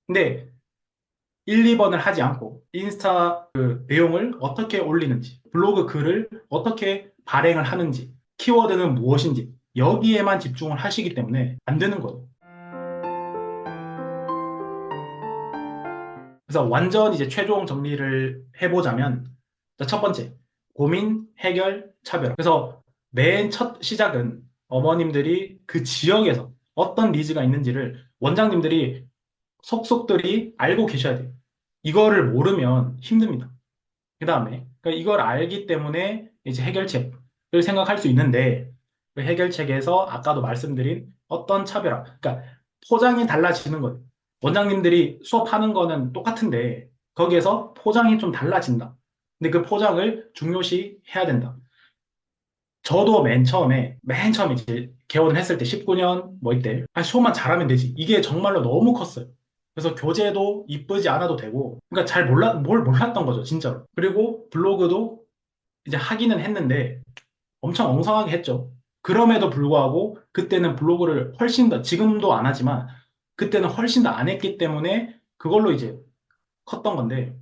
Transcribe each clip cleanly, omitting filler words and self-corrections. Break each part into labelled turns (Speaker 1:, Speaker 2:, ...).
Speaker 1: 근데 1, 2번을 하지 않고 인스타 그 내용을 어떻게 올리는지, 블로그 글을 어떻게 발행을 하는지, 키워드는 무엇인지 여기에만 집중을 하시기 때문에 안 되는 거예요. 그래서 완전 이제 최종 정리를 해보자면 자, 첫 번째, 고민, 해결, 차별. 그래서 맨 첫 시작은 어머님들이 그 지역에서 어떤 니즈가 있는지를 원장님들이 속속들이 알고 계셔야 돼요. 이거를 모르면 힘듭니다. 그 다음에 그러니까 이걸 알기 때문에 이제 해결책을 생각할 수 있는데 그 해결책에서 아까도 말씀드린 어떤 차별화, 그러니까 포장이 달라지는 거예요. 원장님들이 수업하는 거는 똑같은데 거기에서 포장이 좀 달라진다. 근데 그 포장을 중요시 해야 된다. 저도 맨 처음에 이제 개원을 했을 때 19년 뭐 이때 수업만 잘하면 되지. 이게 정말로 너무 컸어요. 그래서 교재도 이쁘지 않아도 되고, 그러니까 뭘 몰랐던 거죠, 진짜로. 그리고 블로그도 이제 하기는 했는데 엄청 엉성하게 했죠. 그럼에도 불구하고 그때는 블로그를 훨씬 더, 지금도 안 하지만 그때는 훨씬 더 안 했기 때문에 그걸로 이제 컸던 건데,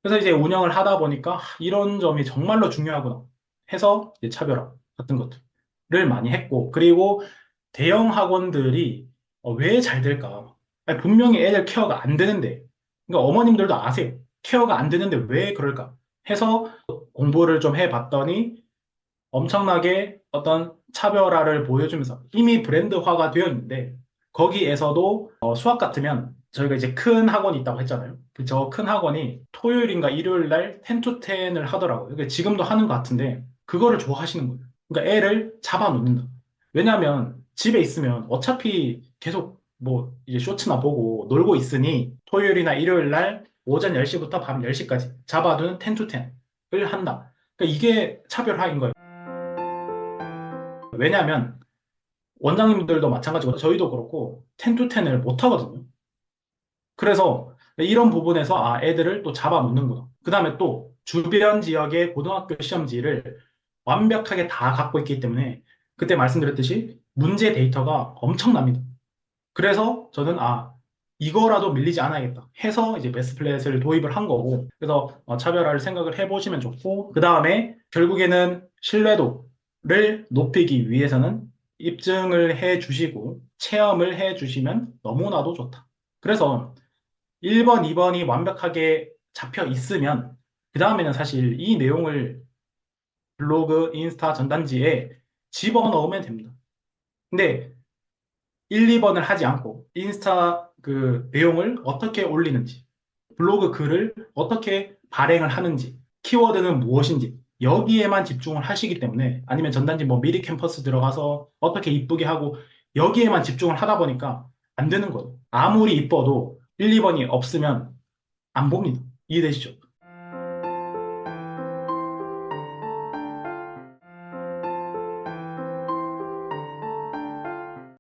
Speaker 1: 그래서 이제 운영을 하다 보니까 이런 점이 정말로 중요하구나 해서 이제 차별화 같은 것들을 많이 했고, 그리고 대형 학원들이 왜 잘 될까? 아니, 분명히 애들 케어가 안 되는데, 그러니까 어머님들도 아세요. 케어가 안 되는데 왜 그럴까? 해서 공부를 좀 해봤더니 엄청나게 어떤 차별화를 보여주면서 이미 브랜드화가 되었는데, 거기에서도 수학 같으면 저희가 이제 큰 학원이 있다고 했잖아요. 그 저 큰 학원이 토요일인가 일요일 날 10 to 10을 하더라고요. 그러니까 지금도 하는 것 같은데 그거를 좋아하시는 거예요. 그러니까 애를 잡아놓는다. 왜냐하면 집에 있으면 어차피 계속 뭐 이제 쇼츠나 보고 놀고 있으니 토요일이나 일요일 날 오전 10시부터 밤 10시까지 잡아두는 10 to 10을 한다. 그러니까 이게 차별화인 거예요. 왜냐하면 원장님들도 마찬가지고 저희도 그렇고 10 to 10을 못 하거든요. 그래서 이런 부분에서 애들을 또 잡아놓는구나. 그 다음에 또 주변 지역의 고등학교 시험지를 완벽하게 다 갖고 있기 때문에 그때 말씀드렸듯이 문제 데이터가 엄청납니다. 그래서 저는 이거라도 밀리지 않아야겠다 해서 이제 베스트플랫을 도입을 한 거고, 그래서 차별화를 생각을 해보시면 좋고, 그 다음에 결국에는 신뢰도를 높이기 위해서는 입증을 해 주시고 체험을 해 주시면 너무나도 좋다. 그래서 1번, 2번이 완벽하게 잡혀 있으면 그 다음에는 사실 이 내용을 블로그, 인스타 전단지에 집어넣으면 됩니다. 근데 1, 2번을 하지 않고 인스타 그 내용을 어떻게 올리는지, 블로그 글을 어떻게 발행을 하는지, 키워드는 무엇인지 여기에만 집중을 하시기 때문에, 아니면 전단지 뭐 미리 캠퍼스 들어가서 어떻게 이쁘게 하고 여기에만 집중을 하다 보니까 안 되는 거예요. 아무리 이뻐도 1, 2번이 없으면 안 봅니다. 이해되시죠?